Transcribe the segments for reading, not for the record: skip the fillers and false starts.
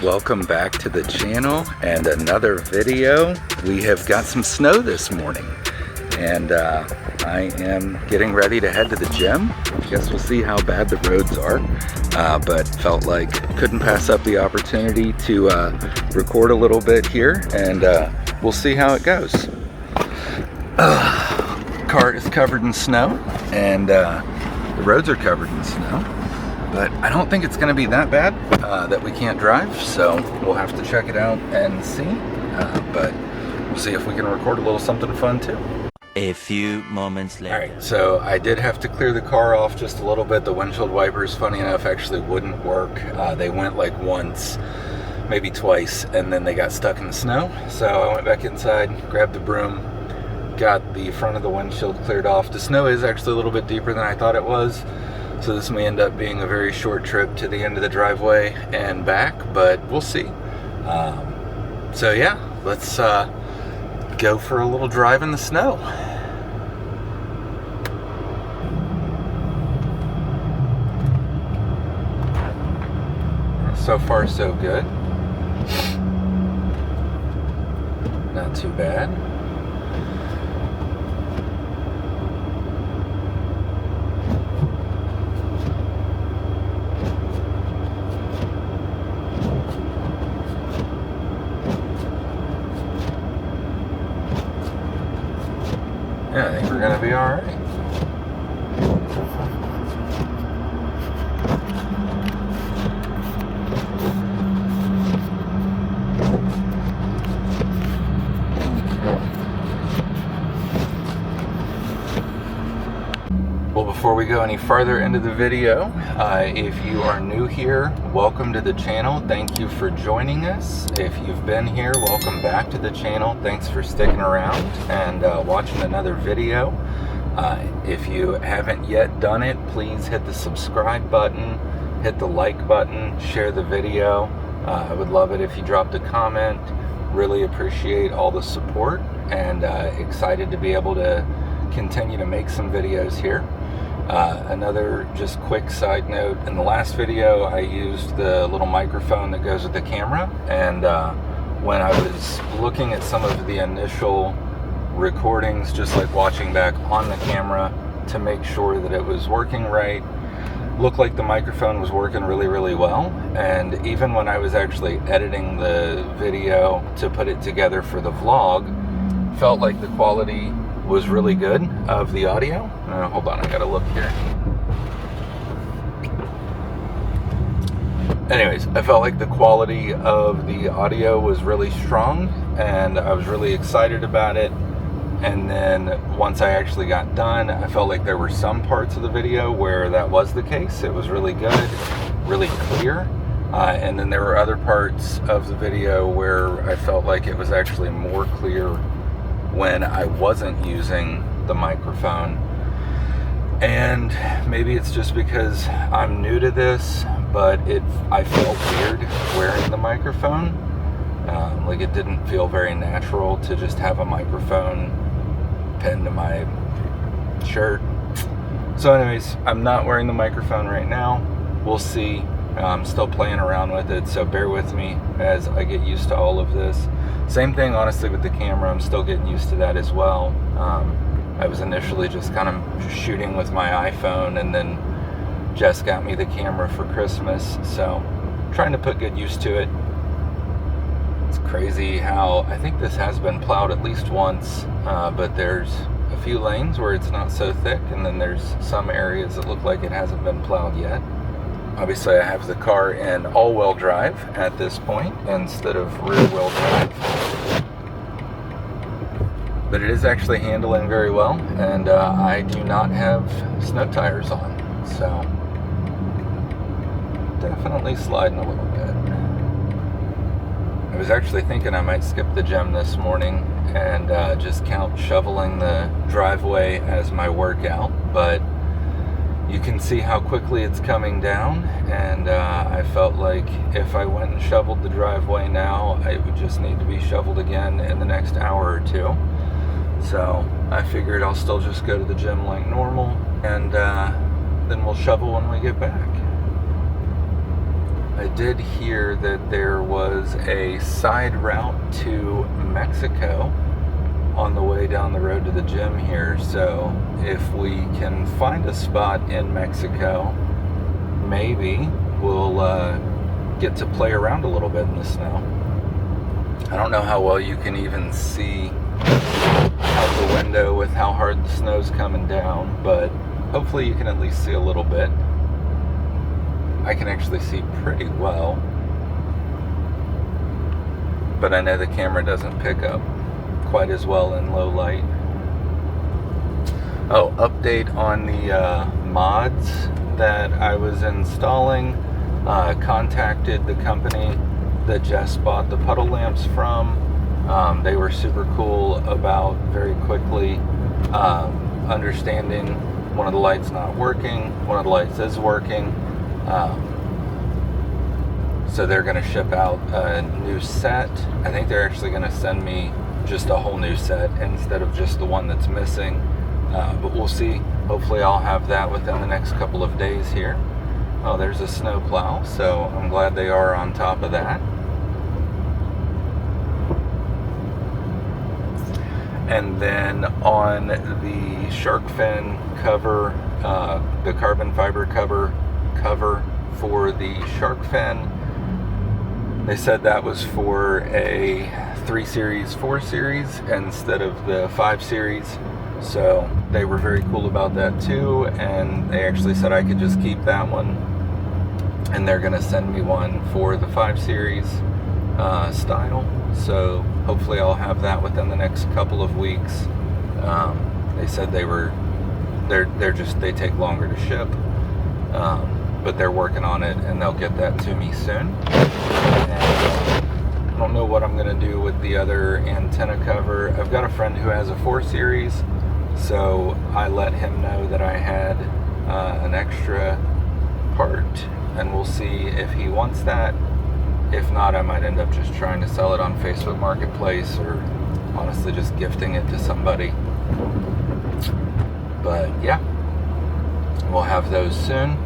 welcome back to the channel and another video. We have got some snow this morning and I am getting ready to head to the gym. I guess we'll see how bad the roads are, but felt like couldn't pass up the opportunity to record a little bit here, and we'll see how it goes. Car is covered in snow and the roads are covered in snow. But I don't think it's going to be that bad that we can't drive, so we'll have to check it out and see. But we'll see if we can record a little something fun too. A few moments later. Alright, so I did have to clear the car off just a little bit. The windshield wipers, funny enough, actually wouldn't work. They went like once, maybe twice, and then they got stuck in the snow. So I went back inside, grabbed the broom, got the front of the windshield cleared off. The snow is actually a little bit deeper than I thought it was. So this may end up being a very short trip to the end of the driveway and back, but we'll see. So yeah, let's go for a little drive in the snow. So far so good. Not too bad. Yeah, I think we're gonna be all right. Well, before we go any further into the video, if you are new here, welcome to the channel. Thank you for joining us. If you've been here, welcome back to the channel. Thanks for sticking around and watching another video. If you haven't yet done it, please hit the subscribe button, hit the like button, share the video. I would love it if you dropped a comment. Really appreciate all the support, and excited to be able to continue to make some videos here. Another just quick side note, in the last video I used the little microphone that goes with the camera, and when I was looking at some of the initial recordings, just like watching back on the camera to make sure that it was working right, looked like the microphone was working really well. And even when I was actually editing the video to put it together for the vlog, felt like the quality was really good of the audio. Hold on, I gotta look here. Anyways, I felt like the quality of the audio was really strong, and I was really excited about it. And then once I actually got done, I felt like there were some parts of the video where that was the case. It was really good, really clear. And then there were other parts of the video where I felt like it was actually more clear when I wasn't using the microphone. And maybe it's just because I'm new to this, but I felt weird wearing the microphone. Like it didn't feel very natural to just have a microphone pinned to my shirt. So anyways, I'm not wearing the microphone right now. We'll see. I'm still playing around with it, so bear with me as I get used to all of this. Same thing, honestly, with the camera. I'm still getting used to that as well. I was initially just kind of shooting with my iPhone, and then Jess got me the camera for Christmas, so trying to put good use to it. It's crazy how I think this has been plowed at least once, but there's a few lanes where it's not so thick, and then there's some areas that look like it hasn't been plowed yet. Obviously, I have the car in all-wheel drive at this point instead of rear-wheel drive. But it is actually handling very well, and I do not have snow tires on, so definitely sliding a little bit. I was actually thinking I might skip the gym this morning and just count shoveling the driveway as my workout, but you can see how quickly it's coming down, and I felt like if I went and shoveled the driveway now, it would just need to be shoveled again in the next hour or two. So I figured I'll still just go to the gym like normal, and then we'll shovel when we get back. I did hear that there was a side route to Mexico on the way down the road to the gym here. So if we can find a spot in Mexico, maybe we'll get to play around a little bit in the snow. I don't know how well you can even see out the window with how hard the snow's coming down, but hopefully you can at least see a little bit. I can actually see pretty well, but I know the camera doesn't pick up quite as well in low light. Oh, update on the mods that I was installing. Contacted the company that Jess bought the puddle lamps from. They were super cool about very quickly understanding one of the lights not working, one of the lights is working. So they're going to ship out a new set. I think they're actually going to send me just a whole new set instead of just the one that's missing. But we'll see. Hopefully I'll have that within the next couple of days here. Oh, there's a snow plow, so I'm glad they are on top of that. And then on the shark fin cover, the carbon fiber cover for the shark fin, they said that was for a 3 Series, 4 Series instead of the 5 Series. So they were very cool about that too, and they actually said I could just keep that one, and they're gonna send me one for the 5 Series style. So hopefully I'll have that within the next couple of weeks. They said they take longer to ship, but they're working on it and they'll get that to me soon. And, I don't know what I'm gonna do with the other antenna cover. I've got a friend who has a 4 Series, so I let him know that I had an extra part, and we'll see if he wants that. If not, I might end up just trying to sell it on Facebook Marketplace, or honestly just gifting it to somebody. But yeah, we'll have those soon.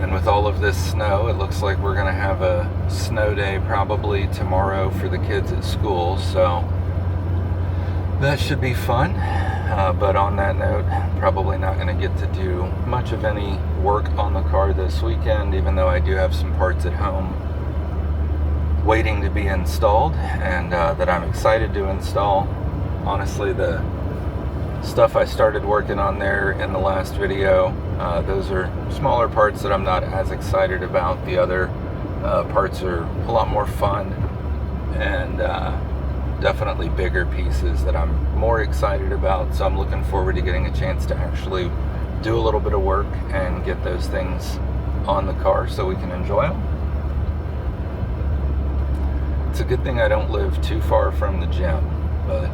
And with all of this snow, it looks like we're gonna have a snow day probably tomorrow for the kids at school, so that should be fun. But on that note, probably not going to get to do much of any work on the car this weekend, even though I do have some parts at home waiting to be installed, and that I'm excited to install. Honestly, the stuff I started working on there in the last video, those are smaller parts that I'm not as excited about. The other parts are a lot more fun, and definitely bigger pieces that I'm more excited about. So I'm looking forward to getting a chance to actually do a little bit of work and get those things on the car so we can enjoy them. It's a good thing I don't live too far from the gym, but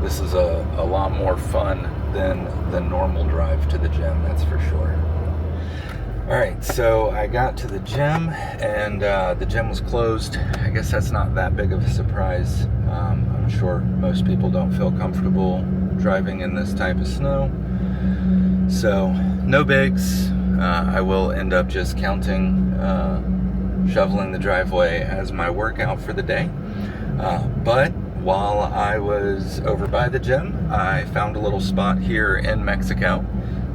this is a lot more fun than the normal drive to the gym, that's for sure. Alright, so I got to the gym, and the gym was closed. I guess that's not that big of a surprise. I'm sure most people don't feel comfortable driving in this type of snow. So, no bigs. I will end up just counting shoveling the driveway as my workout for the day. But while I was over by the gym, I found a little spot here in Mexico.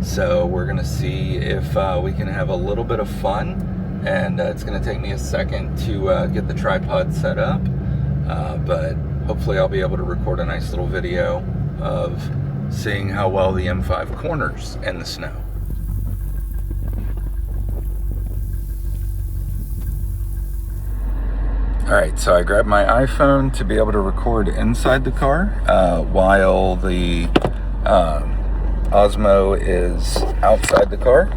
So we're gonna see if we can have a little bit of fun, and it's gonna take me a second to get the tripod set up, but hopefully I'll be able to record a nice little video of seeing how well the M5 corners in the snow. Alright, so I grabbed my iPhone to be able to record inside the car while the Osmo is outside the car,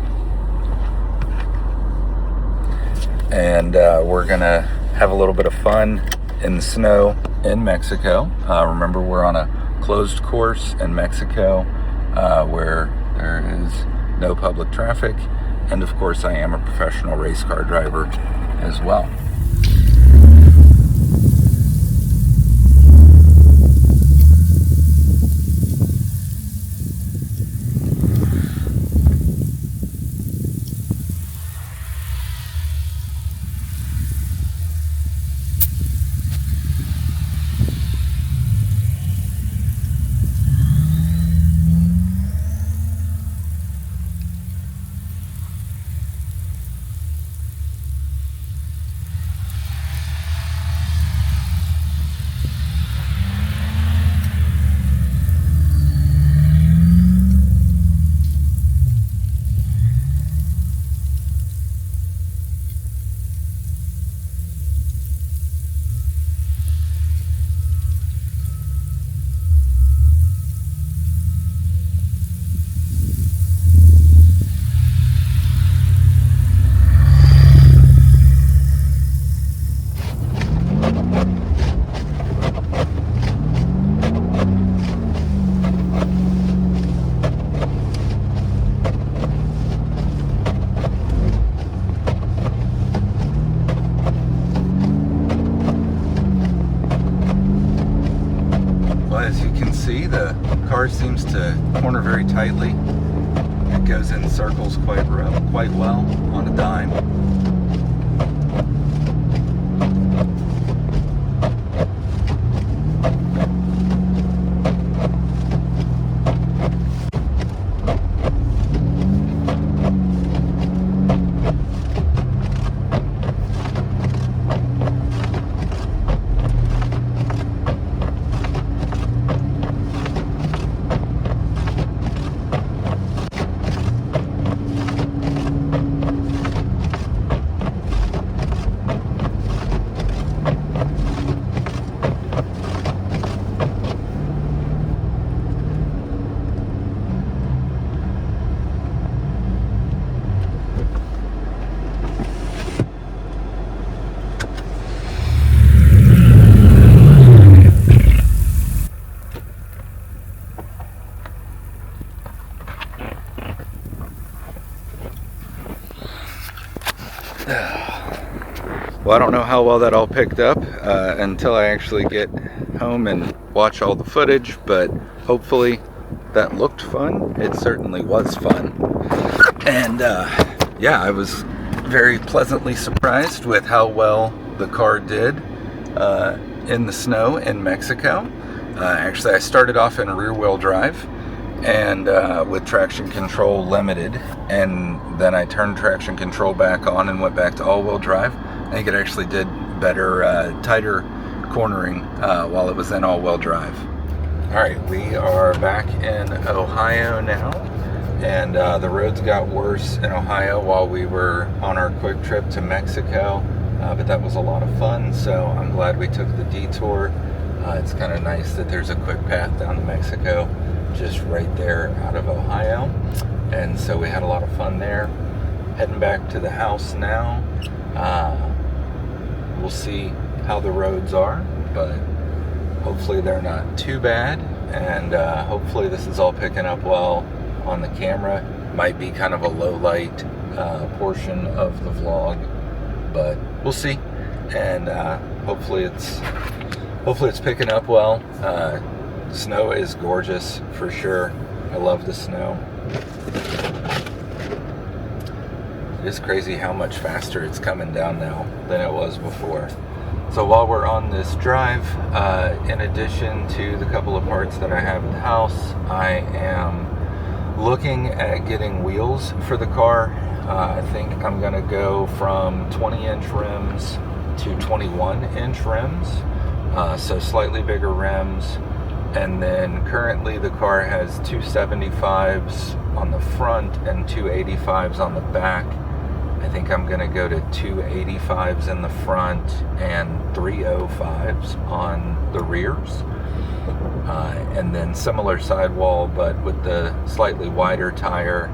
and we're gonna have a little bit of fun in the snow in Mexico. Remember, we're on a closed course in Mexico where there is no public traffic, and of course I am a professional race car driver as well. car seems to corner very tightly. It goes in circles quite well on a dime. Well, I don't know how well that all picked up until I actually get home and watch all the footage, but hopefully that looked fun. It certainly was fun. And yeah, I was very pleasantly surprised with how well the car did in the snow in Mexico. Actually, I started off in rear-wheel drive and with traction control limited, and then I turned traction control back on and went back to all-wheel drive. I think it actually did better, tighter cornering while it was in all-wheel drive. All right, we are back in Ohio now, and the roads got worse in Ohio while we were on our quick trip to Mexico, but that was a lot of fun, so I'm glad we took the detour. It's kind of nice that there's a quick path down to Mexico just right there out of Ohio, and so we had a lot of fun there. Heading back to the house now. We'll see how the roads are, but hopefully they're not too bad, and hopefully this is all picking up well on the camera. Might be kind of a low light portion of the vlog, but we'll see. And hopefully it's picking up well. Snow is gorgeous for sure. I love the snow. It's crazy how much faster it's coming down now than it was before. So while we're on this drive, in addition to the couple of parts that I have at the house, I am looking at getting wheels for the car. I think I'm gonna go from 20-inch rims to 21-inch rims, so slightly bigger rims. And then currently the car has 275s on the front and 285s on the back. I think I'm gonna go to 285s in the front and 305s on the rears. And then similar sidewall, but with the slightly wider tire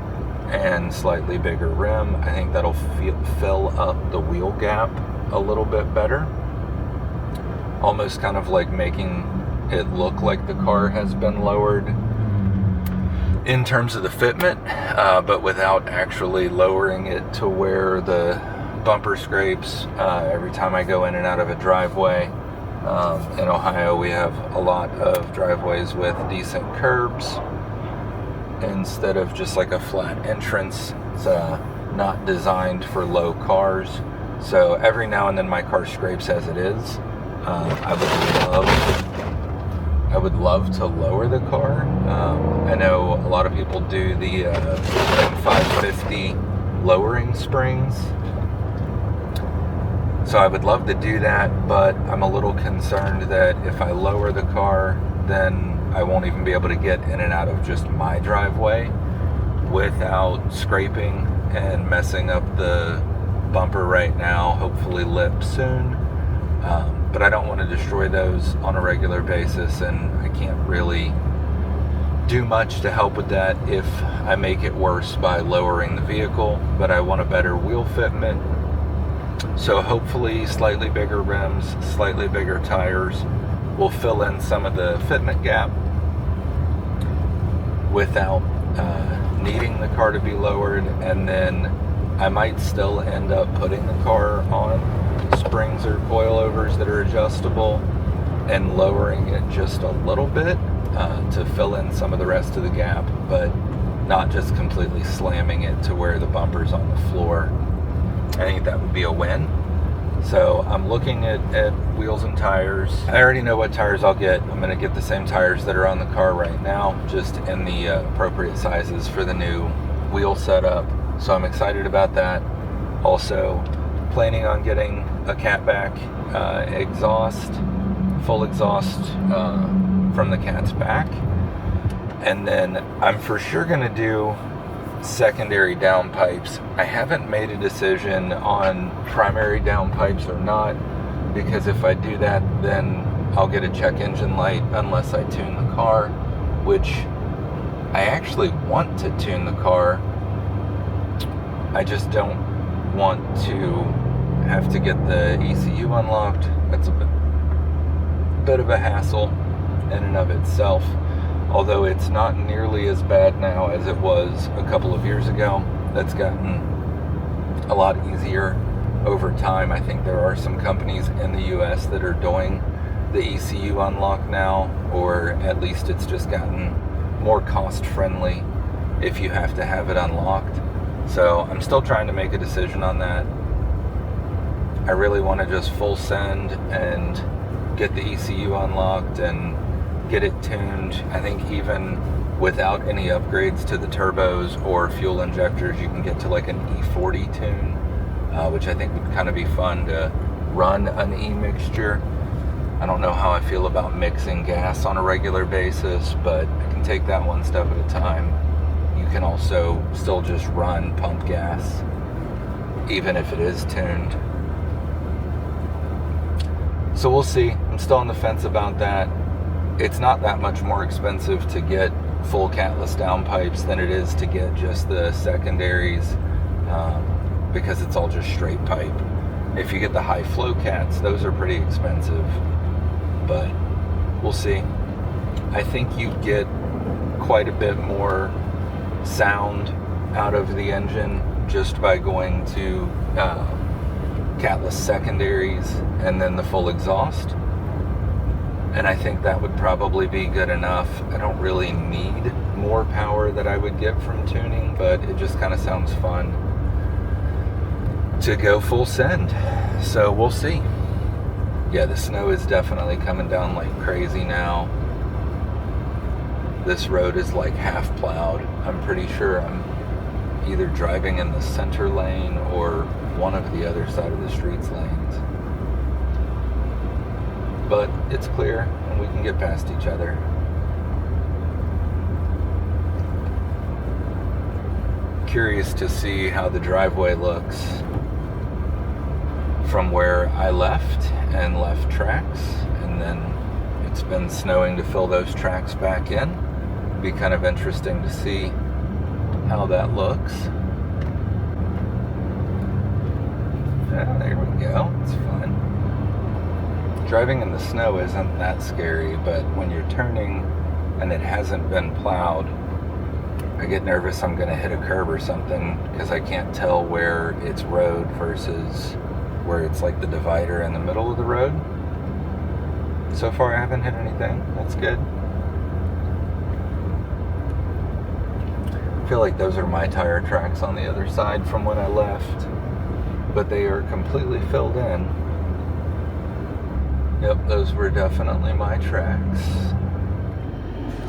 and slightly bigger rim. I think that'll fill up the wheel gap a little bit better. Almost kind of like making it look like the car has been lowered in terms of the fitment, but without actually lowering it to where the bumper scrapes every time I go in and out of a driveway. In Ohio, we have a lot of driveways with decent curbs instead of just like a flat entrance. It's not designed for low cars, so every now and then my car scrapes as it is. I would love to lower the car. I know a lot of people do the M550 lowering springs. So I would love to do that, but I'm a little concerned that if I lower the car, then I won't even be able to get in and out of just my driveway without scraping and messing up the bumper right now, hopefully lip soon. But I don't want to destroy those on a regular basis, and I can't really do much to help with that if I make it worse by lowering the vehicle. But I want a better wheel fitment, so hopefully slightly bigger rims, slightly bigger tires will fill in some of the fitment gap without needing the car to be lowered. And then I might still end up putting the car on springs or coilovers that are adjustable and lowering it just a little bit to fill in some of the rest of the gap, but not just completely slamming it to where the bumper's on the floor. I think that would be a win. So I'm looking at wheels and tires. I already know what tires I'll get. I'm going to get the same tires that are on the car right now, just in the appropriate sizes for the new wheel setup. So I'm excited about that. Also planning on getting a catback exhaust, full exhaust from the cat's back. And then I'm for sure going to do secondary downpipes. I haven't made a decision on primary downpipes or not, because if I do that, then I'll get a check engine light unless I tune the car, which I actually want to tune the car. I just don't want to have to get the ECU unlocked. That's a bit of a hassle in and of itself. Although it's not nearly as bad now as it was a couple of years ago. That's gotten a lot easier over time. I think there are some companies in the US that are doing the ECU unlock now, or at least it's just gotten more cost friendly if you have to have it unlocked. So I'm still trying to make a decision on that. I really want to just full send and get the ECU unlocked and get it tuned. I think even without any upgrades to the turbos or fuel injectors, you can get to like an E40 tune, which I think would kind of be fun to run an E-mixture. I don't know how I feel about mixing gas on a regular basis, but I can take that one step at a time. You can also still just run pump gas, even if it is tuned. So we'll see. I'm still on the fence about that. It's not that much more expensive to get full catless downpipes than it is to get just the secondaries, because it's all just straight pipe. If you get the high flow cats, those are pretty expensive, but we'll see. I think you get quite a bit more sound out of the engine just by going to catless secondaries and then the full exhaust. And I think that would probably be good enough. I don't really need more power that I would get from tuning, but it just kind of sounds fun to go full send. So we'll see. Yeah, the snow is definitely coming down like crazy now. This road is like half plowed. I'm pretty sure I'm either driving in the center lane or one of the other side of the street's lanes. But it's clear and we can get past each other. Curious to see how the driveway looks from where I left and left tracks, and then it's been snowing to fill those tracks back in. Be kind of interesting to see how that looks. Yeah, there we go. It's fun. Driving in the snow isn't that scary, but when you're turning and it hasn't been plowed, I get nervous I'm going to hit a curb or something because I can't tell where it's road versus where it's like the divider in the middle of the road. So far I haven't hit anything. That's good. I feel like those are my tire tracks on the other side from when I left, but they are completely filled in. Yep, those were definitely my tracks.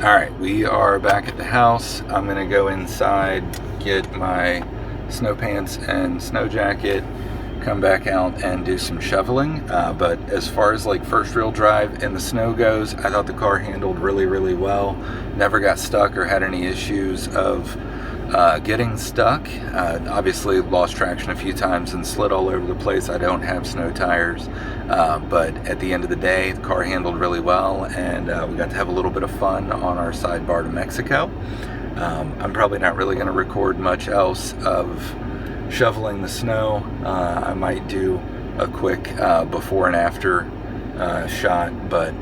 Alright, we are back at the house. I'm going to go inside, get my snow pants and snow jacket, come back out and do some shoveling. But as far as like first real drive in the snow goes, I thought the car handled really, really well. Never got stuck or had any issues of getting stuck. Obviously lost traction a few times and slid all over the place. I don't have snow tires, but at the end of the day the car handled really well, and we got to have a little bit of fun on our sidebar to Mexico. I'm probably not really going to record much else of shoveling the snow. I might do a quick before and after shot, but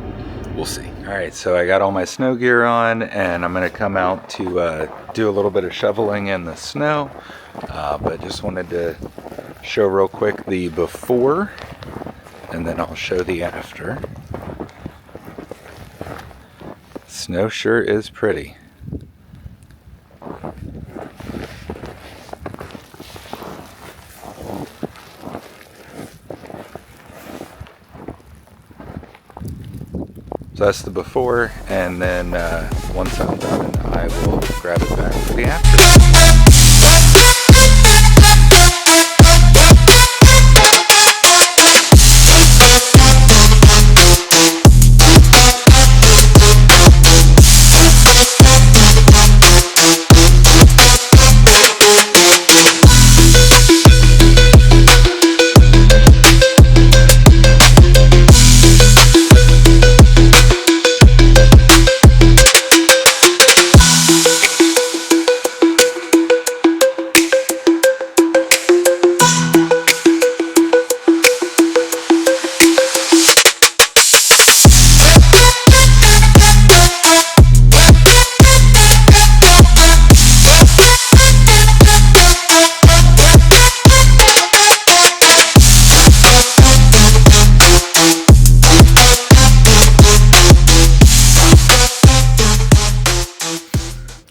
we'll see. Alright, so I got all my snow gear on, and I'm going to come out to do a little bit of shoveling in the snow, but just wanted to show real quick the before, and then I'll show the after. Snow sure is pretty. So that's the before, and then once I'm done, I will grab it back for the after.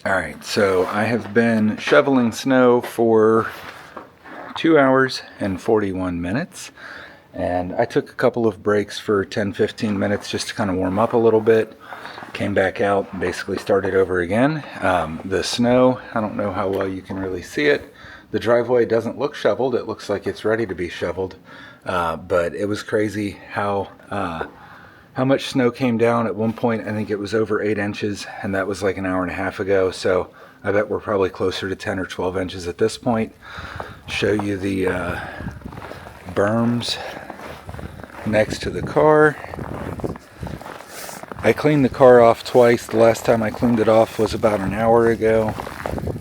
Alright, so I have been shoveling snow for 2 hours and 41 minutes, and I took a couple of breaks for 10-15 minutes just to kind of warm up a little bit. Came back out and basically started over again. The snow, I don't know how well you can really see it. The driveway doesn't look shoveled. It looks like it's ready to be shoveled, but it was crazy how much snow came down. At one point I think it was over 8 inches, and that was like an hour and a half ago, so I bet we're probably closer to 10 or 12 inches at this point. Show you the berms next to the car. I cleaned the car off twice. The last time I cleaned it off was about an hour ago,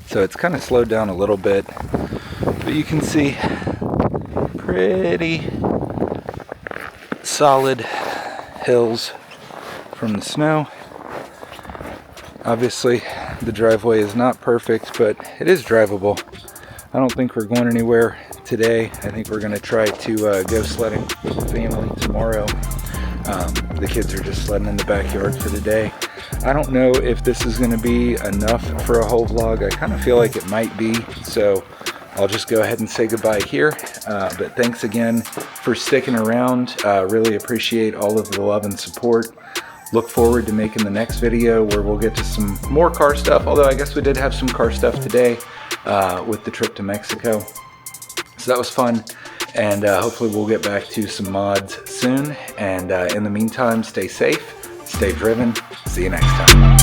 so it's kind of slowed down a little bit, but you can see pretty solid hills from the snow. Obviously the driveway is not perfect, but it is drivable. I don't think we're going anywhere today. I think we're going to try to go sledding with the family tomorrow. The kids are just sledding in the backyard for the day. I don't know if this is going to be enough for a whole vlog. I kind of feel like it might be, so I'll just go ahead and say goodbye here. But thanks again for sticking around. Really appreciate all of the love and support. Look forward to making the next video where we'll get to some more car stuff, although I guess we did have some car stuff today with the trip to Mexico. So that was fun, and hopefully we'll get back to some mods soon. And in the meantime, stay safe, stay driven. See you next time.